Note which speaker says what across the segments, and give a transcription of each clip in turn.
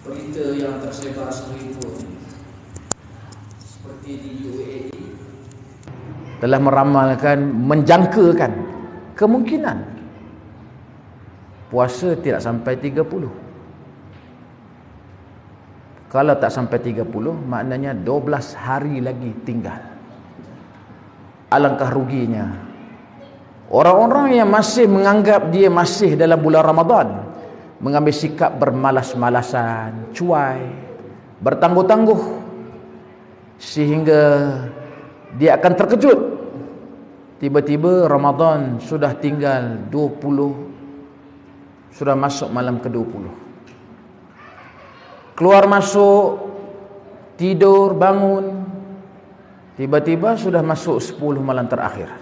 Speaker 1: berita yang tersebar seriput seperti di UAE telah meramalkan, menjangkakan kemungkinan puasa tidak sampai 30. Kalau tak sampai 30, maknanya 12 hari lagi tinggal. Alangkah ruginya orang-orang yang masih menganggap dia masih dalam bulan Ramadan, mengambil sikap bermalas-malasan, cuai, bertangguh-tangguh, sehingga dia akan terkejut. Tiba-tiba Ramadan sudah tinggal 20, sudah masuk malam ke-20. Keluar masuk, tidur, bangun, tiba-tiba sudah masuk 10 malam terakhir.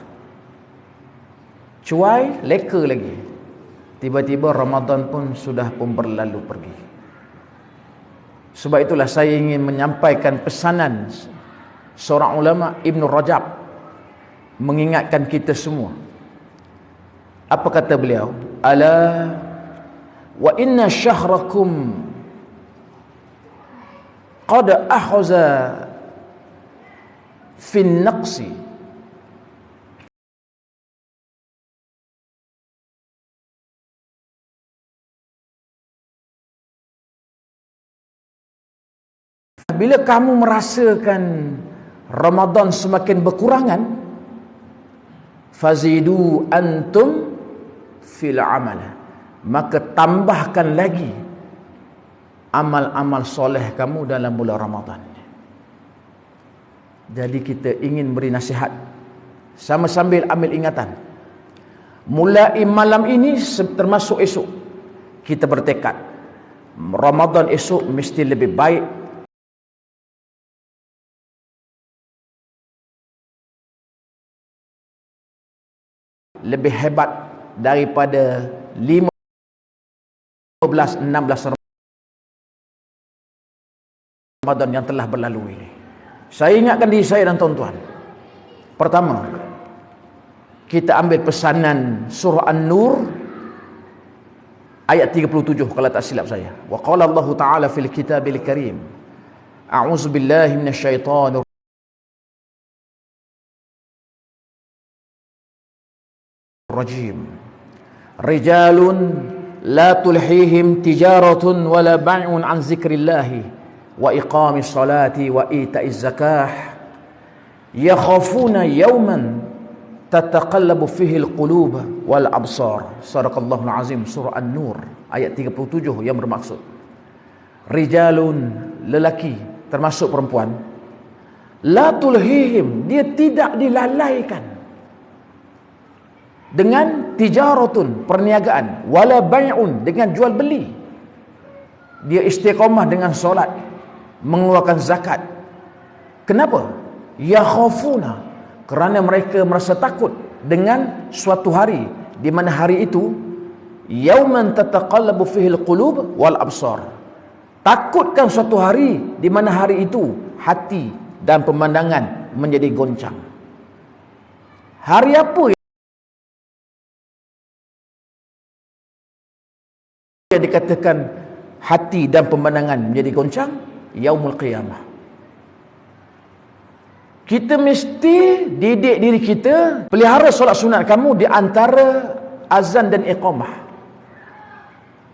Speaker 1: Cuai, leka lagi. Tiba-tiba Ramadan pun sudah pun berlalu pergi. Sebab itulah saya ingin menyampaikan pesanan seorang ulama, Ibn Rajab, mengingatkan kita semua. Apa kata beliau? Ala wa inna syahrakum qad akhadha fi naqsi bila kamu merasakan Ramadan semakin berkurangan, fazidu antum fil amal, maka tambahkan lagi amal-amal soleh kamu dalam bulan Ramadan. Jadi kita ingin beri nasihat, sama sambil ambil ingatan. Mulai malam ini termasuk esok, kita bertekad Ramadan esok mesti lebih baik, lebih hebat daripada 15, 16 Ramadan yang telah berlalu ini. Saya ingatkan diri saya dan tuan-tuan. Pertama, kita ambil pesanan surah An-Nur ayat 37 kalau tak silap saya. Wa qala Allah Ta'ala fil kitabil karim, a'udzu billahi minasyaitonir rajim. Rijalun la tulhihim tijaratun wala bai'un an zikrillahi wa iqamis salati wa ita'iz zakah yakhafuna yawman tataqallabu fihi alqulub wal absar. Sadaqallahul azim. Surah An-Nur ayat 37 yang bermaksud rijalun, lelaki termasuk perempuan, la tulhihim, dia tidak dilalaikan dengan tijaratun, perniagaan, wala bai'un, dengan jual beli. Dia istiqamah dengan solat, mengeluarkan zakat. Kenapa? Yakhafuna, kerana mereka merasa takut dengan suatu hari, di mana hari itu yauman tataqallabu fihi alqulub wal absar. Takutkan suatu hari di mana hari itu hati dan pemandangan menjadi goncang. Hari apa yang dikatakan hati dan pemandangan menjadi goncang? Yaumul qiyamah. Kita mesti didik diri kita, pelihara solat sunat kamu di antara azan dan iqamah.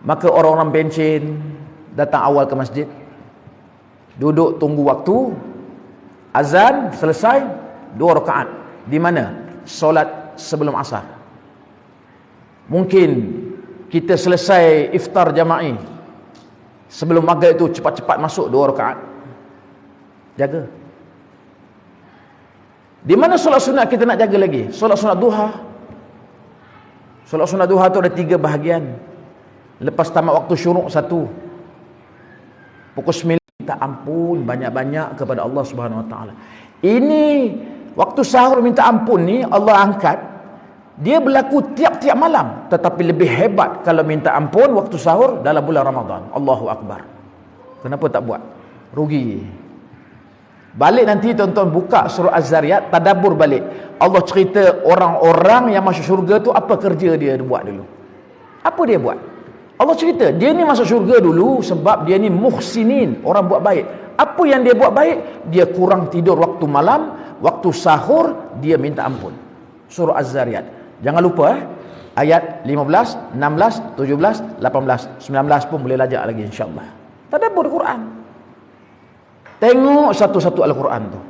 Speaker 1: Maka orang-orang bencin datang awal ke masjid, duduk tunggu waktu azan selesai, 2 rakaat. Di mana? Solat sebelum asar. Mungkin kita selesai iftar jama'i sebelum maghrib itu cepat-cepat masuk 2 rakaat. Jaga. Di mana solat sunat kita nak jaga lagi? Solat sunat duha. Solat sunat duha tu ada 3 bahagian. Lepas tamat waktu syuruk 1, pukul 9 minta ampun banyak-banyak kepada Allah Subhanahu Wa Taala. Ini waktu sahur minta ampun ni Allah angkat. Dia berlaku tiap-tiap malam, tetapi lebih hebat kalau minta ampun waktu sahur dalam bulan Ramadan. Allahu Akbar. Kenapa tak buat? Rugi. Balik nanti tuan-tuan buka surah Az-Zariyat, tadabbur balik. Allah cerita orang-orang yang masuk syurga tu apa kerja dia buat dulu. Apa dia buat? Allah cerita, dia ni masuk syurga dulu sebab dia ni muhsinin, orang buat baik. Apa yang dia buat baik? Dia kurang tidur waktu malam, waktu sahur dia minta ampun. Surah Az-Zariyat. Jangan lupa ayat 15, 16, 17, 18, 19 pun boleh lajak lagi insya-Allah. Tadabbur Quran. Tengok satu-satu Al-Quran tu.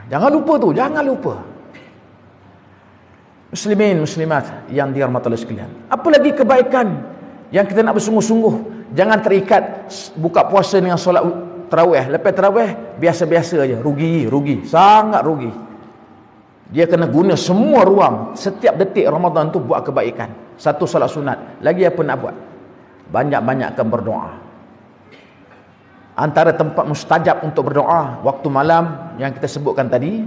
Speaker 1: Jangan lupa tu, jangan lupa. Muslimin, muslimat yang dirahmati Allah sekalian. Apa lagi kebaikan yang kita nak bersungguh-sungguh? Jangan terikat buka puasa dengan solat tarawih. Lepas tarawih biasa-biasa aja, rugi, sangat rugi. Dia kena guna semua ruang setiap detik Ramadan tu buat kebaikan. Satu solat sunat. Lagi apa nak buat? Banyak-banyakkan berdoa. Antara tempat mustajab untuk berdoa waktu malam yang kita sebutkan tadi,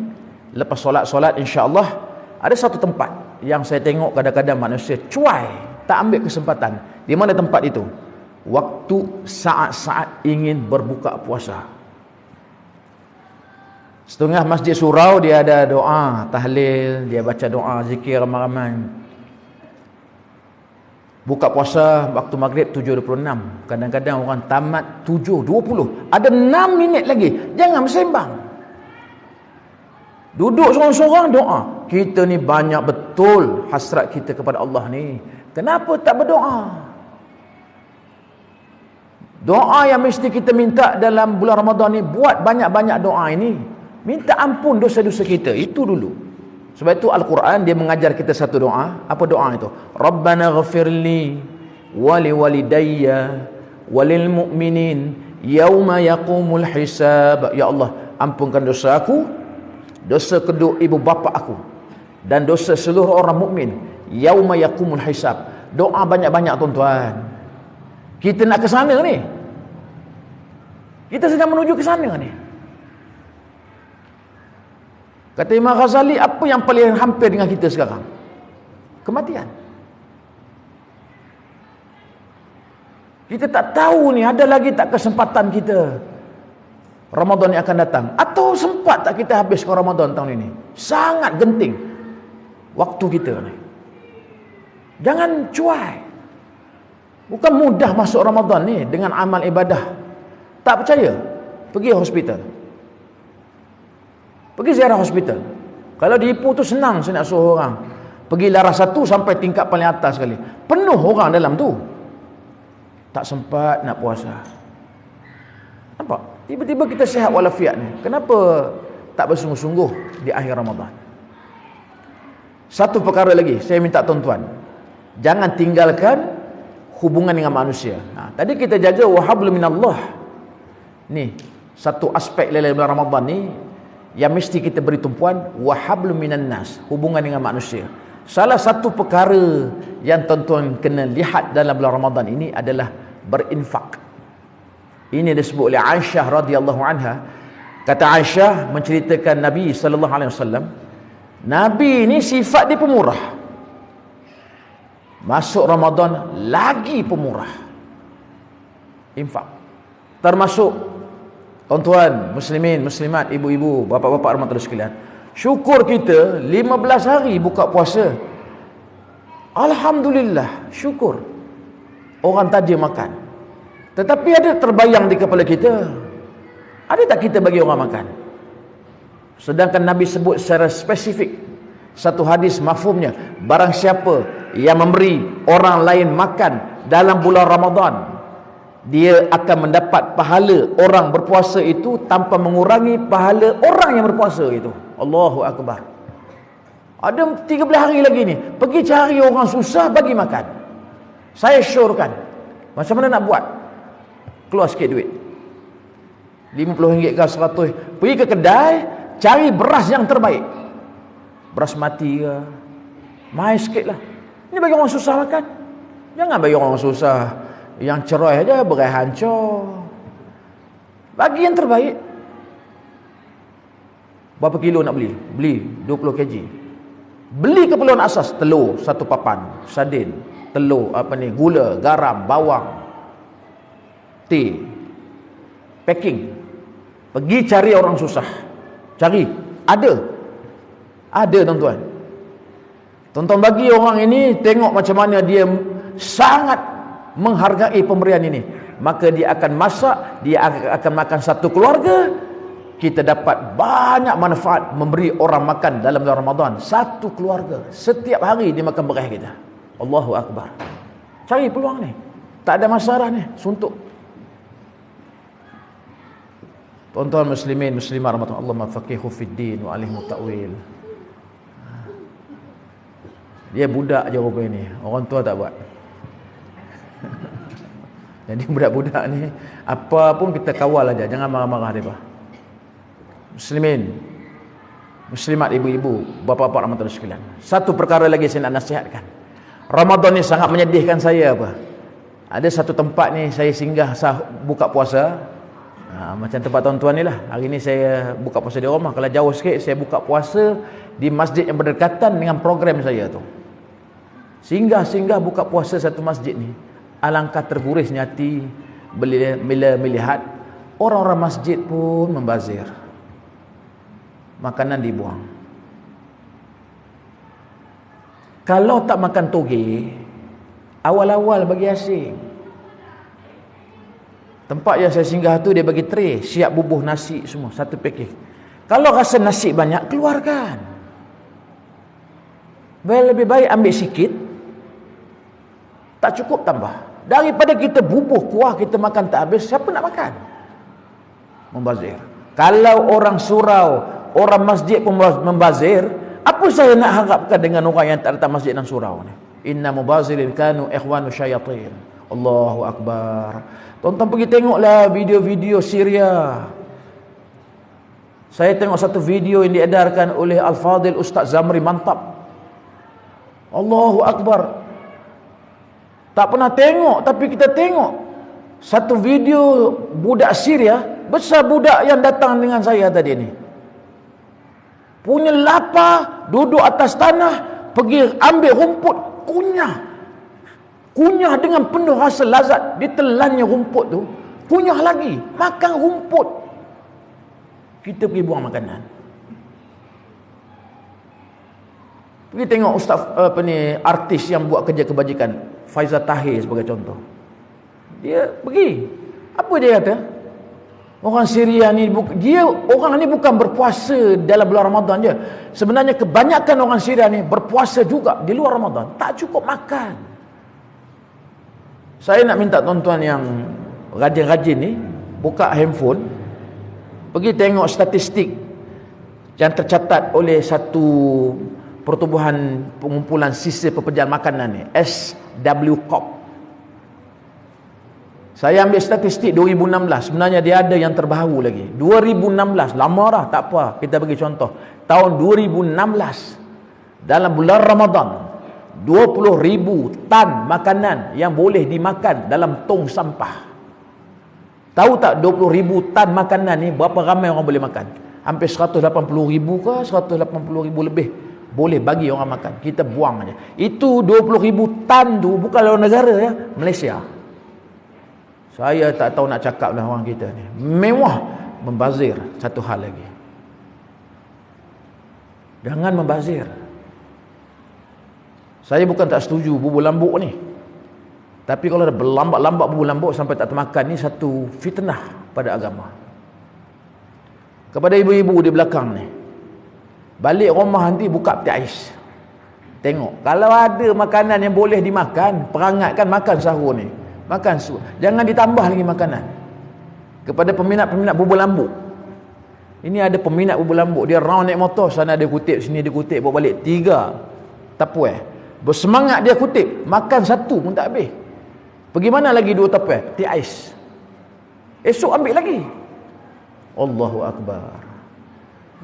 Speaker 1: lepas solat-solat insya-Allah, ada satu tempat yang saya tengok kadang-kadang manusia cuai, tak ambil kesempatan. Di mana tempat itu? Waktu saat-saat ingin berbuka puasa. Setengah masjid surau dia ada doa, tahlil, dia baca doa, zikir ramai-ramai. Buka puasa waktu maghrib 7.26. Kadang-kadang orang tamat 7.20. Ada 6 minit lagi. Jangan bersembang. Duduk seorang-seorang doa. Kita ni banyak betul hasrat kita kepada Allah ni. Kenapa tak berdoa? Doa yang mesti kita minta dalam bulan Ramadan ni, buat banyak-banyak doa ini. Minta ampun dosa-dosa kita. Itu dulu. Sebab itu Al-Quran dia mengajar kita satu doa. Apa doa itu? Rabbana ghafirli wali walidayya walil mu'minin yauma yaqumul hisab. Ya Allah, ampunkan dosa aku, dosa kedua ibu bapa aku, dan dosa seluruh orang mukmin yauma yaqumul hisab. Doa banyak-banyak tuan-tuan. Kita nak ke sana ni. Kita sedang menuju ke sana ni. Kata Imam Ghazali, apa yang paling hampir dengan kita sekarang? Kematian. Kita tak tahu ni ada lagi tak kesempatan kita Ramadan yang akan datang, atau sempat tak kita habiskan Ramadan tahun ini. Sangat genting waktu kita ni. Jangan cuai. Bukan mudah masuk Ramadan ni dengan amal ibadah. Tak percaya? Pergi hospital. Pergi ziarah hospital. Kalau di Ipoh tu senang saya nak suruh orang. Pergi laras 1 sampai tingkat paling atas sekali. Penuh orang dalam tu. Tak sempat nak puasa. Nampak? Tiba-tiba kita sihat walafiat ni. Kenapa tak bersungguh-sungguh di akhir Ramadan? Satu perkara lagi saya minta tuan-tuan. Jangan tinggalkan hubungan dengan manusia. Tadi kita jaga wahablu minallah. Ni satu aspek dalam bulan Ramadan ni yang mesti kita beri tumpuan, wahablu minan nas, hubungan dengan manusia. Salah satu perkara yang tuan-tuan kena lihat dalam bulan Ramadan ini adalah berinfak. Ini disebut oleh Aisyah radhiyallahu anha. Kata Aisyah menceritakan Nabi sallallahu alaihi wasallam, Nabi ni sifat dia pemurah. Masuk Ramadan lagi pemurah. Infak. Termasuk tuan-tuan, muslimin, muslimat, ibu-ibu, bapa-bapa rahmatullah sekalian. Syukur kita 15 hari buka puasa. Alhamdulillah, syukur. Orang tajir makan. Tetapi ada terbayang di kepala kita, ada tak kita bagi orang makan? Sedangkan Nabi sebut secara spesifik. Satu hadis mafhumnya, barang siapa yang memberi orang lain makan dalam bulan Ramadan, dia akan mendapat pahala orang berpuasa itu tanpa mengurangi pahala orang yang berpuasa itu. Allahu Akbar. Ada 13 hari lagi ni. Pergi cari orang susah bagi makan. Saya syorkan. Macam mana nak buat? Keluar sikit duit. RM50 ke 100. Pergi ke kedai, cari beras yang terbaik. Beras mati ke. Mai sikit lah. Ini bagi orang susah makan. Jangan bagi orang susah yang cerai aja berai hancur. Bagi yang terbaik. Berapa kilo nak beli? Beli 20 kg. Beli keperluan asas, telur satu papan, sardin, telur gula, garam, bawang, teh. Packing. Pergi cari orang susah. Cari. Ada tuan-tuan. Tuan-tuan, bagi orang ini tengok macam mana dia sangat menghargai pemberian ini, maka dia akan masak, dia akan makan satu keluarga. Kita dapat banyak manfaat memberi orang makan dalam bulan Ramadan. Satu keluarga setiap hari dia makan beras kita. Allahu Akbar. Cari peluang ni, tak ada masalah ni, suntuk. Tuan-tuan muslimin muslimat rahmatullah, Allahumma faqihu fid din wa alimhu ta'wil. Dia budak je rupa ni, orang tua tak buat. Jadi budak-budak ni apa pun kita kawal aja, jangan marah-marah depa. Muslimin muslimat, ibu-ibu, bapa-bapa rahmatullah sekalian, satu perkara lagi saya nak nasihatkan. Ramadan ni sangat menyedihkan saya apa. Ada satu tempat ni saya singgah buka puasa. Macam tempat tuan-tuan ni lah. Hari ni saya buka puasa di rumah. Kalau jauh sikit saya buka puasa di masjid yang berdekatan dengan program saya tu. Singgah buka puasa satu masjid ni, alangkah tergurisnya hati bila melihat orang-orang masjid pun membazir. Makanan dibuang. Kalau tak makan toge, awal-awal bagi asing. Tempat yang saya singgah tu dia bagi tray, siap bubuh nasi semua, satu paket. Kalau rasa nasi banyak, keluarkan. Lebih baik ambil sikit, tak cukup tambah. Daripada kita bubuh kuah, kita makan tak habis, siapa nak makan? Membazir. Kalau orang surau, orang masjid pun membazir, apa saya nak harapkan dengan orang yang tak datang masjid dan surau ni? Inna mubazirin kanu ikhwanu syayatin. Allahu Akbar. Tonton pergi tengoklah video-video Syria. Saya tengok satu video yang diedarkan oleh Al-Fadil Ustaz Zamri, mantap. Allahu Akbar. Tak pernah tengok, tapi kita tengok satu video budak Syria, besar budak yang datang dengan saya tadi ni. Punya lapar, duduk atas tanah, pergi ambil rumput, kunyah dengan penuh rasa lazat. Ditelannya rumput tu, kunyah lagi, makan rumput. Kita pergi buang makanan. Pergi tengok ustaz artis yang buat kerja kebajikan, Faizal Tahir sebagai contoh. Dia pergi, apa dia kata? Orang Syria ni, orang ni bukan berpuasa dalam bulan Ramadan je. Sebenarnya kebanyakan orang Syria ni berpuasa juga di luar Ramadan, tak cukup makan. Saya nak minta tuan-tuan yang rajin-rajin ni buka handphone, pergi tengok statistik yang tercatat oleh satu pertubuhan pengumpulan sisa pekerjaan makanan ni, SW Corp. Saya ambil statistik 2016. Sebenarnya dia ada yang terbaru lagi. 2016, lama dah, tak apa. Kita bagi contoh. Tahun 2016, dalam bulan Ramadan, 20,000 tan makanan yang boleh dimakan dalam tong sampah. Tahu tak 20,000 tan makanan ni berapa ramai orang boleh makan? Hampir 180,000 ke 180,000 lebih boleh bagi orang makan. Kita buang aja. Itu 20,000 tan tu bukan luar negara ya, Malaysia. Saya tak tahu nak cakap lah orang kita ni. Mewah, membazir. Satu hal lagi, jangan membazir. Saya bukan tak setuju bubur lambuk ni. Tapi kalau ada berlambat-lambat bubur lambuk sampai tak termakan, ni satu fitnah pada agama. Kepada ibu-ibu di belakang ni, balik rumah nanti buka peti ais. Tengok, kalau ada makanan yang boleh dimakan, perangatkan makan sahur ni. Makan sahur. Jangan ditambah lagi makanan. Kepada peminat-peminat bubur lambuk. Ini ada peminat bubur lambuk, dia round naik motor, sana dia kutip, sini dia kutip, bawa balik 3 tapuai. Bersemangat dia kutip, makan satu pun tak habis. Pergi mana lagi 2 tapuai? Peti ais. Esok ambil lagi. Allahu Akbar.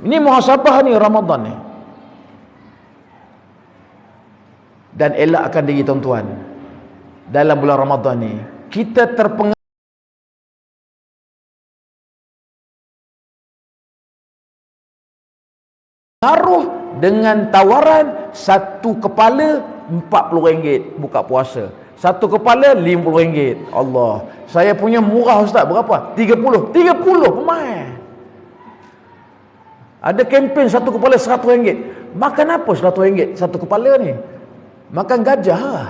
Speaker 1: Ini muhasabah ni Ramadan ni. Dan elakkan diri tuan-tuan. Dalam bulan Ramadan ni kita terpengaruh dengan tawaran satu kepala RM40 buka puasa, satu kepala RM50. Allah, saya punya murah ustaz, berapa? 30 pemain. Ada kempen satu kepala RM100. Makan apa RM100 satu kepala ni? Makan gajah lah.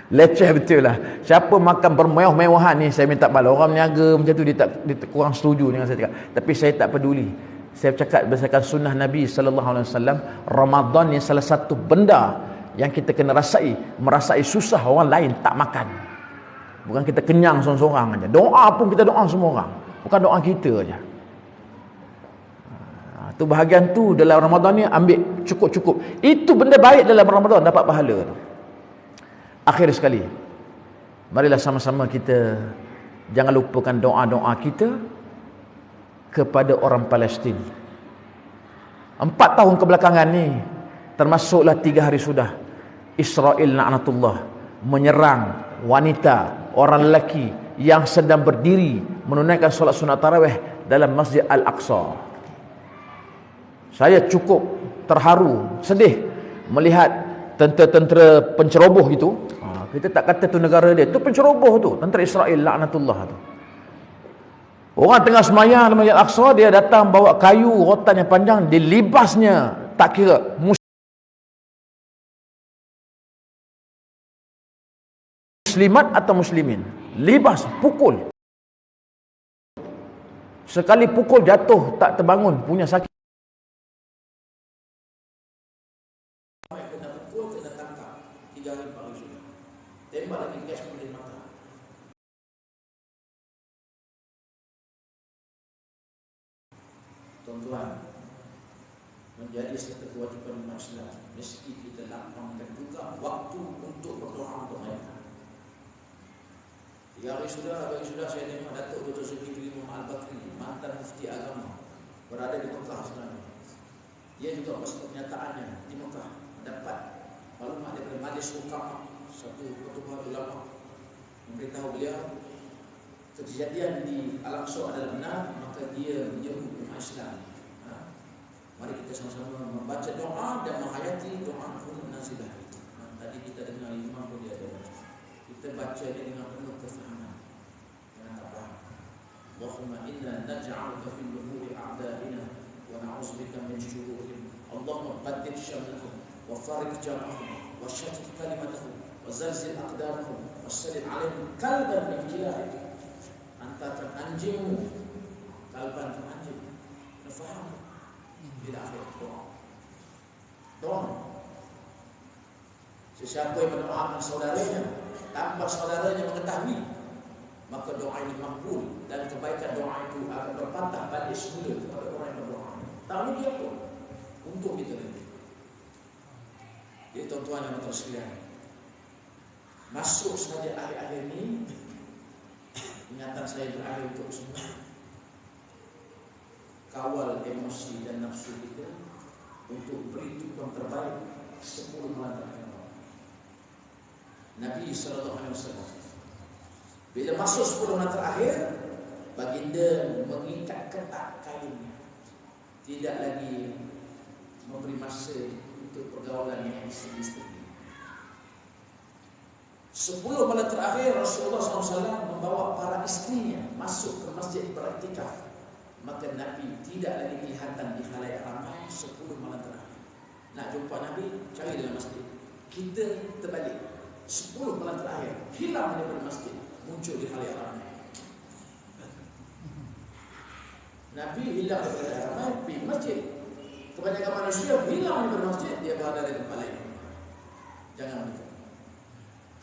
Speaker 1: Leceh betul lah. Siapa makan bermewah-mewahan ni, saya minta bala. Orang niaga macam tu, dia kurang setuju dengan saya cakap. Tapi saya tak peduli. Saya cakap berdasarkan sunnah Nabi SAW, Ramadan ni salah satu benda yang kita kena merasai susah orang lain tak makan. Bukan kita kenyang seorang-seorang aja. Doa pun kita doa semua orang. Bukan doa kita aja. Tu bahagian tu dalam Ramadan ni ambil cukup-cukup. Itu benda baik dalam Ramadan, dapat pahala tu. Akhir sekali, marilah sama-sama kita jangan lupakan doa-doa kita kepada orang Palestin. 4 tahun kebelakangan ni, termasuklah 3 hari sudah, Israel laknatullah menyerang wanita, orang lelaki yang sedang berdiri menunaikan solat sunat tarawih dalam Masjid Al-Aqsa. Saya cukup terharu, sedih melihat tentera-tentera penceroboh gitu. Kita tak kata tu negara dia, tu penceroboh tu, tentera Israel laknatullah tu. Orang tengah semayang di Masjid Al-Aqsa, dia datang bawa kayu rotan yang panjang, dia libasnya tak kira muslimat atau muslimin. Libas, pukul. Sekali pukul jatuh tak terbangun, punya sakit. Tembak lagi gas pun dari mata. Tuan-tuan, menjadi satu kewajiban umat Islam, mesti kita lapangkan juga waktu untuk berdoa untuk mereka. 3 hari sudah saya tengok Datuk Dr. Zulkifli Muhammad Al-Bakri, mantan mufti agama, berada di Mekah sekarang. Dia juga masuk kenyataannya di Mekah, dapat maklumat daripada Majlis Hukama, satu pertubuhan ulama, memberitahu beliau kejadian di Al-Aqsa adalah benar, maka dia menjemput umat Islam. Mari kita sama-sama membaca doa dan menghayati doa kunut nazilah. Tadi kita dengar imam pun dia ada. Kita baca dia dengan penuh kefahaman. Jangan tak faham. Allahumma inna naj'aluka fi nuhuri a'da'ina wa na'udzubika min syururihim. Allahumma baddil syamlahum wa farik jam'ahum wa shattit kalimatahum wazalzil aqdamahum wassalil alaihim kalban min kilabik. Antara anjingmu, kalban ke anjing. Kena faham. Tidak akhir doa. Sesiapa yang mendoakan saudaranya tanpa saudaranya mengetahui, maka doa ini makbul dan kebaikan doa itu akan berpatah balik semula kepada orang yang berdoa. Tahu dia pun untuk kita nanti. Jadi tuan-tuan dan puan-puan sekalian, masuk saja akhir-akhir ini, ingatan saya berakhir untuk semua. Kawal emosi dan nafsu kita untuk beri tujuan terbaik 10 malam terakhir. Nabi SAW bila masuk 10 malam terakhir, baginda mengikat ketat kainnya, tidak lagi memberi masa untuk pergaulan dengan isteri-isteri. 10 malam terakhir Rasulullah SAW membawa para istrinya masuk ke masjid beriktikaf. Maka Nabi tidak lagi kelihatan di khalayak ramai 10 malam terakhir. Nak jumpa Nabi, cari dalam masjid. Kita terbalik, 10 malam terakhir hilang daripada masjid, muncul di khalayak ramai. Nabi hilang daripada khalayak ramai, pergi masjid. Kebanyakan manusia hilang daripada masjid, dia berada di tempat lain. Jangan begitu.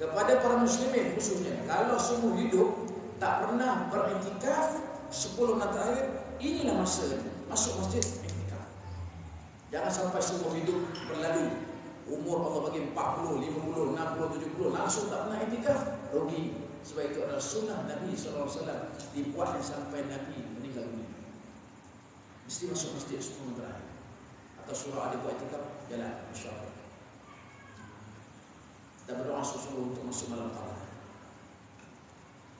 Speaker 1: Kepada para muslimin khususnya, kalau semua hidup tak pernah beriktikaf 10 malam terakhir, inilah masa masuk masjid iktikaf. Jangan sampai semua hidup berlalu, umur Allah bagi 40, 50, 60, 70 langsung tak pernah iktikaf, rugi. Sebab itu adalah sunnah Nabi SAW, dibuatnya sampai Nabi meninggal dunia. Mesti masuk masjid 10 malam terakhir. Atau surah ada buat iktikaf, jalan insya-Allah. Kita berdoa sungguh untuk masuk malam terakhir.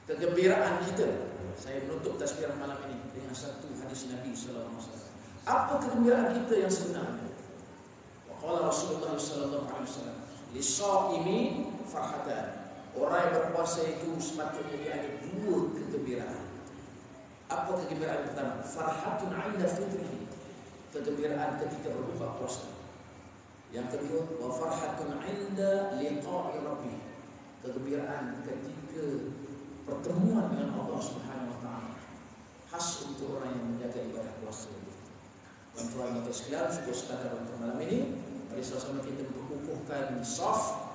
Speaker 1: Kegembiraan kita, saya menutup tazkirah malam ini dengan satu hadis Nabi sallallahu alaihi wasallam. Apa kegembiraan kita yang sebenarnya? Wa qala Rasulullah sallallahu alaihi wasallam, "Lis-shaimi farhatan." Orang yang berpuasa itu sepatutnya dia ada 2 kegembiraan. Apa kegembiraan pertama? Farhatun 'inda fitrihi, kegembiraan ketika berbuka puasa. Yang kedua, wa farhatun 'inda liqa'i rabbih, kegembiraan ketika pertemuan dengan Allah Subhanahu wa taala. Khas untuk orang yang menjaga ibadah puasa. Tuan-tuan dan sekalian, cukup sekadar untuk malam ini. Mari sama-sama kita mengukuhkan saf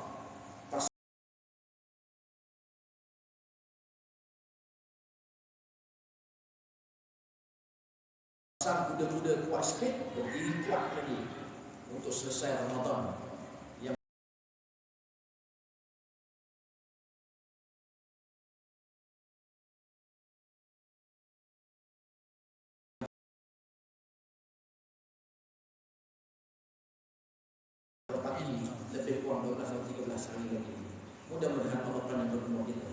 Speaker 1: pasang kuda-kuda kuat sikit, berdiri kuat lagi untuk selesai Ramadan. Yang pagi lebih kurang 12 atau 13 hari lagi. Mudah-mudahan Allah akan berkemur kita.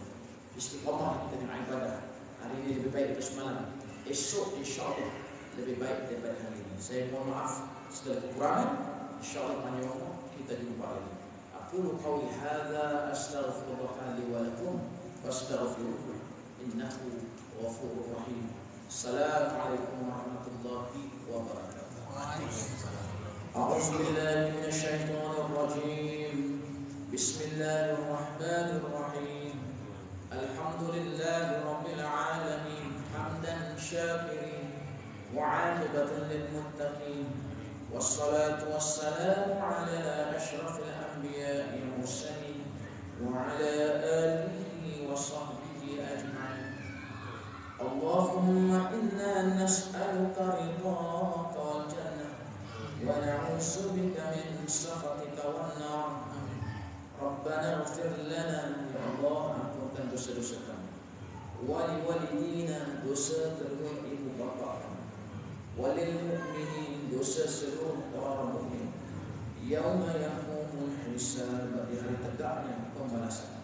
Speaker 1: Istiqamah kita dengan ibadah. Hari ini lebih baik daripada semalam. Esok insya-Allah lebih baik daripada hari ini. Saya mohon maaf segala kekurangan. Insya-Allah panjang umur kita jumpa lagi. Aqulu qawli hadza astaghfirullah li wa lakum fastaghfiruhu innahu ghafurur rahim. Assalamualaikum warahmatullahi wabarakatuh. أعوذ بالله من الشيطان الرجيم بسم الله الرحمن الرحيم الحمد لله رب العالمين حمدا شاكرين وعاقبة للمتقين والصلاة والسلام على أشرف الأنبياء والمرسلين وعلى آله وصحبه أجمعين اللهم إنا نسألك رضاك والجنة ونعوذ بك من سخطك والنار ربنا اغفر لنا يا الله ampunkan dosa-dosa kami waliwalidina dosa kedua ibu bapa kami walil mu'minin dosa seluruh orang mukmin yauma yaqumul hisab di hari tegaknya pembalasan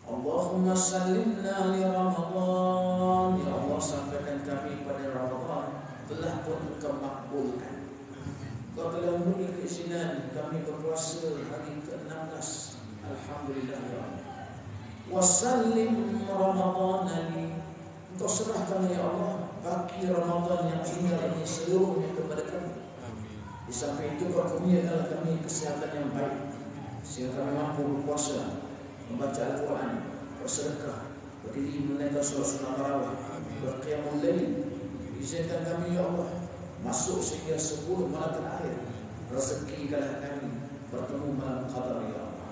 Speaker 1: Allahumma sallimna li Ramadan ya Allah sampaikan kami pada Ramadan telah pun Engkau makbulkan. Kau telah memberi keizinan kami berpuasa hari ke-16. Alhamdulillah ya Allah. Wasallim Ramadan li. Engkau serahkan ya Allah bagi Ramadan yang tinggal ini seluruhnya kepada kami. Di samping itu kau kurniakanlah kami kesehatan yang baik sehingga kami mampu berpuasa, membaca Al-Quran, bersedekah, berdiri menunaikan solat sunat tarawih, berqiyamul lail. Izinkan kami ya Allah masuk sehingga 10 malam terakhir. Rezekikanlah kami bertemu malam qadar ya Allah.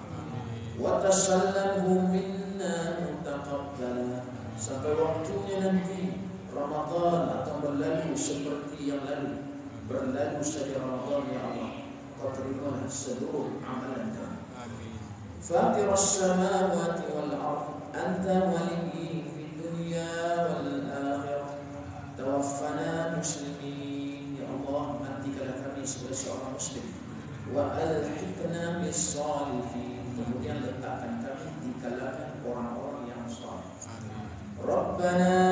Speaker 1: Wa tasallamhu minna mutaqabbala. Sampai waktunya nanti Ramadan akan berlalu seperti yang lalu. Berlalu saja Ramadan ya Allah. Kau terima seluruh amalan kami. Fatir as-samawati wal ard anta waliyyi fid dunya wal akhirah. Tawaffana muslimin. Nantikanlah kami sebagai seorang muslim wa alhiqna bis salihin, kemudian letakkan kami di kalangan orang-orang yang saleh. Rabbana